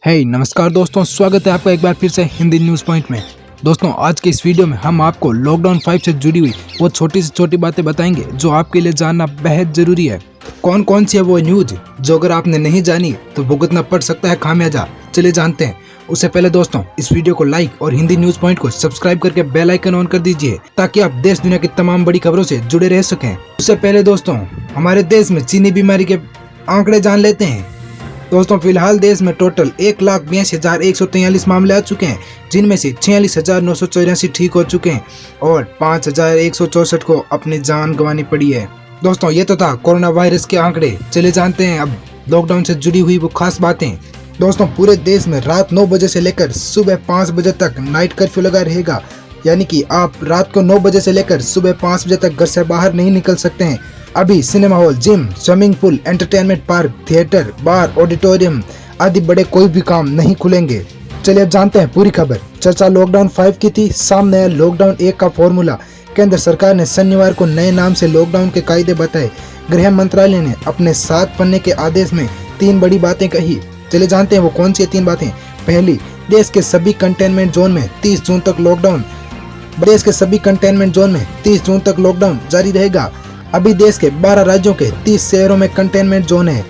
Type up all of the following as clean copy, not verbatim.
नमस्कार दोस्तों, स्वागत है आपका एक बार फिर से हिंदी न्यूज़ पॉइंट में। दोस्तों, आज के इस वीडियो में हम आपको लॉकडाउन 5 से जुड़ी हुई वो छोटी से छोटी बातें बताएंगे जो आपके लिए जानना बेहद जरूरी है। कौन कौन सी है वो न्यूज जो अगर आपने नहीं जानी तो भुगतना पड़ सकता है खामियाजा। चलिए जानते हैं। उससे पहले दोस्तों, इस वीडियो को लाइक और हिंदी न्यूज़ पॉइंट को सब्सक्राइब करके बेल आइकन ऑन कर दीजिए ताकि आप देश दुनिया की तमाम बड़ी खबरों से जुड़े रह सकें। उससे पहले दोस्तों, हमारे देश में चीनी बीमारी के आंकड़े जान लेते हैं। दोस्तों, फिलहाल देश में टोटल 1,82,143 मामले आ चुके हैं, जिनमें से 46,984 ठीक हो चुके हैं और 5,164 को अपनी जान गंवानी पड़ी है। दोस्तों, ये तो था कोरोना वायरस के आंकड़े। चले जानते हैं अब लॉकडाउन से जुड़ी हुई वो खास बातें। दोस्तों, पूरे देश में रात 9 बजे से लेकर सुबह 5 बजे तक नाइट कर्फ्यू लगा रहेगा, यानी कि आप रात को 9 बजे से लेकर सुबह 5 बजे तक घर से बाहर नहीं निकल सकते हैं। अभी cinema hall, gym, swimming pool, entertainment park, theatre, bar, auditorium आदि बड़े कोई भी काम नहीं खुलेंगे। चलिए अब जानते हैं पूरी खबर। चर्चा लॉकडाउन 5 की थी, सामने है लॉकडाउन 1 का फॉर्मूला। केंद्र सरकार ने शनिवार को नए नाम से लॉकडाउन के कायदे बताए। गृह मंत्रालय ने अपने 7 पन्ने के आदेश में 3 बड़ी बातें कही। चलिए जानते हैं वो कौन सी 3 बातें। पहली, देश के सभी कंटेनमेंट जोन में 30 जून तक लॉकडाउन जारी रहेगा। अभी देश के 12 राज्यों के 30 शहरों में कंटेनमेंट जोन है।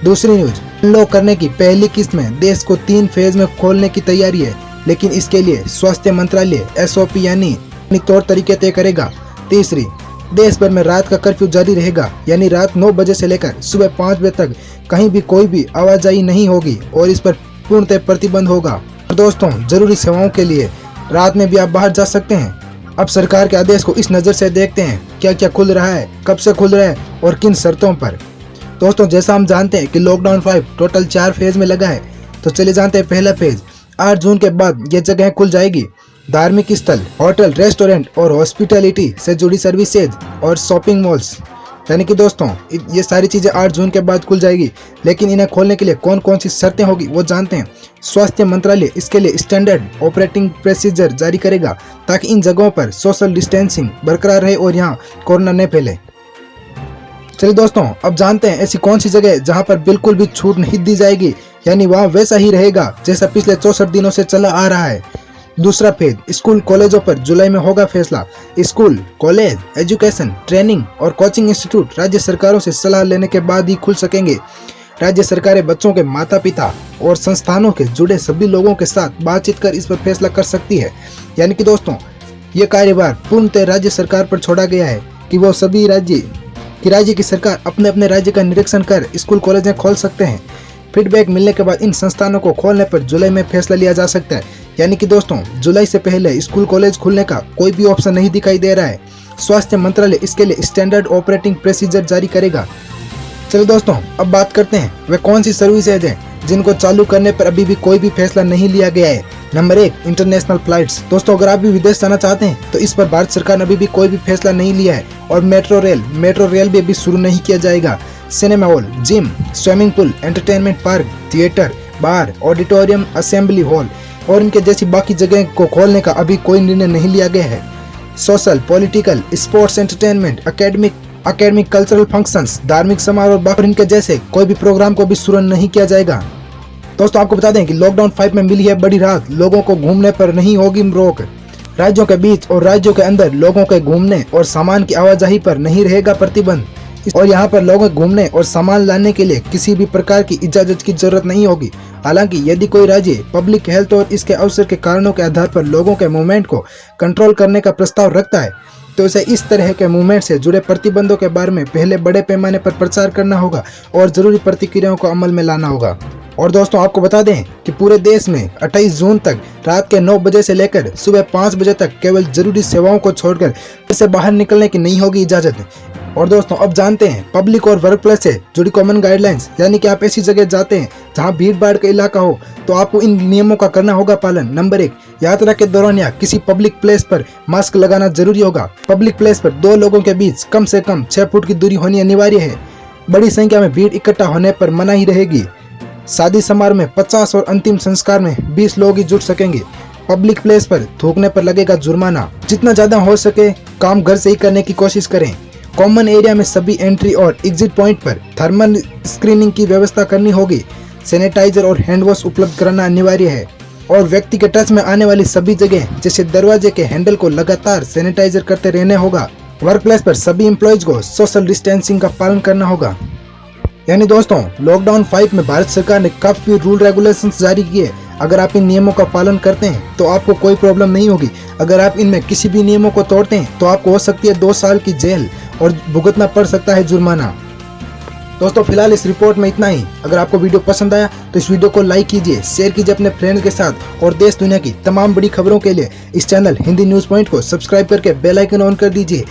दूसरी न्यूज, अनलॉक करने की पहली किस्त में देश को 3 फेज में खोलने की तैयारी है, लेकिन इसके लिए स्वास्थ्य मंत्रालय SOP यानी तौर तरीके तय करेगा। तीसरी, देश भर में रात का कर्फ्यू जारी रहेगा, यानी रात 9 बजे से लेकर सुबह 5 बजे तक कहीं भी कोई भी आवाजाही नहीं होगी और इस पर पूर्णतः प्रतिबंध होगा। और दोस्तों, जरूरी सेवाओं के लिए रात में भी आप बाहर जा सकते हैं। अब सरकार के आदेश को इस नज़र से देखते हैं, क्या क्या खुल रहा है, कब से खुल रहा है और किन शर्तों पर। दोस्तों, जैसा हम जानते हैं कि लॉकडाउन 5 टोटल 4 फेज में लगा है, तो चले जानते हैं पहला फेज। 8 जून के बाद ये जगह खुल जाएगी। धार्मिक स्थल, होटल, रेस्टोरेंट और हॉस्पिटैलिटी से जुड़ी सर्विसेज और शॉपिंग मॉल्स, यानी कि दोस्तों ये सारी चीज़ें 8 जून के बाद खुल जाएगी। लेकिन इन्हें खोलने के लिए कौन कौन सी शर्तें होगी वो जानते हैं। स्वास्थ्य मंत्रालय इसके लिए स्टैंडर्ड ऑपरेटिंग प्रोसीजर जारी करेगा ताकि इन जगहों पर सोशल डिस्टेंसिंग बरकरार रहे और यहाँ कोरोना न फैले। चलिए दोस्तों, अब जानते हैं ऐसी कौन सी जगह जहाँ पर बिल्कुल भी छूट नहीं दी जाएगी, यानी वहाँ वैसा ही रहेगा जैसा पिछले 64 दिनों से चला आ रहा है। दूसरा फेज, स्कूल कॉलेजों पर जुलाई में होगा फैसला। स्कूल, कॉलेज, एजुकेशन, ट्रेनिंग और कोचिंग इंस्टीट्यूट राज्य सरकारों से सलाह लेने के बाद ही खुल सकेंगे। राज्य सरकारें बच्चों के माता पिता और संस्थानों के जुड़े सभी लोगों के साथ बातचीत कर इस पर फैसला कर सकती है। यानी कि दोस्तों, ये कार्यभार पूर्णतः राज्य सरकार पर छोड़ा गया है कि वो सभी राज्य की सरकार अपने अपने राज्य का निरीक्षण कर स्कूल कॉलेजें खोल सकते हैं। फीडबैक मिलने के बाद इन संस्थानों को खोलने पर जुलाई में फैसला लिया जा सकता है। यानी कि दोस्तों, जुलाई से पहले स्कूल कॉलेज खुलने का कोई भी ऑप्शन नहीं दिखाई दे रहा है। स्वास्थ्य मंत्रालय इसके लिए स्टैंडर्ड ऑपरेटिंग प्रोसीजर जारी करेगा। चलो दोस्तों, अब बात करते हैं वे कौन सी सर्विसेज हैं जिनको चालू करने पर अभी भी कोई भी फैसला नहीं लिया गया है। Number 1, international flights. दोस्तों, अगर आप भी विदेश जाना चाहते हैं तो इस पर भारत सरकार ने अभी भी कोई भी फैसला नहीं लिया है। और मेट्रो रेल भी अभी शुरू नहीं किया जाएगा। Cinema hall, gym, swimming pool, entertainment park, theatre, bar, auditorium, assembly hall और इनके जैसी बाकी जगह को खोलने का अभी कोई निर्णय नहीं लिया गया है। Social, political, sports, entertainment, academic cultural functions, धार्मिक समारोह और इनके जैसे कोई भी प्रोग्राम को भी शुरू नहीं किया जाएगा। दोस्तों, आपको बता दें कि लॉकडाउन 5 में मिली है बड़ी राहत। लोगों को घूमने पर नहीं होगी रोक। राज्यों के बीच और राज्यों के अंदर लोगों के घूमने और सामान की आवाजाही पर नहीं रहेगा प्रतिबंध। और यहाँ पर लोगों को घूमने और सामान लाने के लिए किसी भी प्रकार की इजाजत की जरूरत नहीं होगी। हालांकि यदि कोई राज्य पब्लिक हेल्थ और इसके अवसर के कारणों के आधार पर लोगों के मूवमेंट को कंट्रोल करने का प्रस्ताव रखता है, तो इसे इस तरह के मूवमेंट से जुड़े प्रतिबंधों के बारे में पहले बड़े पैमाने पर प्रचार करना होगा और जरूरी प्रतिक्रियाओं को अमल में लाना होगा। और दोस्तों, आपको बता दें कि पूरे देश में 28 जून तक रात के 9 बजे से लेकर सुबह 5 बजे तक केवल जरूरी सेवाओं को छोड़कर घर से बाहर निकलने की नहीं होगी इजाजत। और दोस्तों, अब जानते हैं पब्लिक और वर्क प्लेस से जुड़ी कॉमन गाइडलाइंस, यानी कि आप ऐसी जगह जाते हैं जहां भीड़ भाड़ का इलाका हो तो आपको इन नियमों का करना होगा पालन। नंबर 1, यात्रा के दौरान या किसी पब्लिक प्लेस पर मास्क लगाना जरूरी होगा। पब्लिक प्लेस पर 2 लोगों के बीच कम से कम 6 फुट की दूरी होनी अनिवार्य है। बड़ी संख्या में भीड़ इकट्ठा होने पर मनाही रहेगी। शादी समारोह में 50 और अंतिम संस्कार में 20 लोग ही जुट सकेंगे। पब्लिक प्लेस पर थूकने पर लगेगा जुर्माना। जितना ज्यादा हो सके काम घर से ही करने की कोशिश करें। कॉमन एरिया में सभी एंट्री और एग्जिट पॉइंट पर थर्मल स्क्रीनिंग की व्यवस्था करनी होगी। सैनिटाइजर और हैंड वॉश उपलब्ध कराना अनिवार्य है और व्यक्ति के टच में आने वाली सभी जगह जैसे दरवाजे के हैंडल को लगातार सैनिटाइजर करते रहने होगा। वर्क प्लेस पर सभी एम्प्लॉयज को सोशल डिस्टेंसिंग का पालन करना होगा। यानी दोस्तों, लॉकडाउन 5 में भारत सरकार ने काफी रूल रेगुलेशंस जारी किए। अगर आप इन नियमों का पालन करते हैं तो आपको कोई प्रॉब्लम नहीं होगी। अगर आप इनमें किसी भी नियमों को तोड़ते हैं तो आपको हो सकती है 2 साल की जेल और भुगतना पड़ सकता है जुर्माना। दोस्तों, फिलहाल इस रिपोर्ट में इतना ही। अगर आपको वीडियो पसंद आया तो इस वीडियो को लाइक कीजिए, शेयर कीजिए अपने फ्रेंड्स के साथ और देश दुनिया की तमाम बड़ी खबरों के लिए इस चैनल हिंदी न्यूज पॉइंट को सब्सक्राइब करके बेल आइकन ऑन कर दीजिए।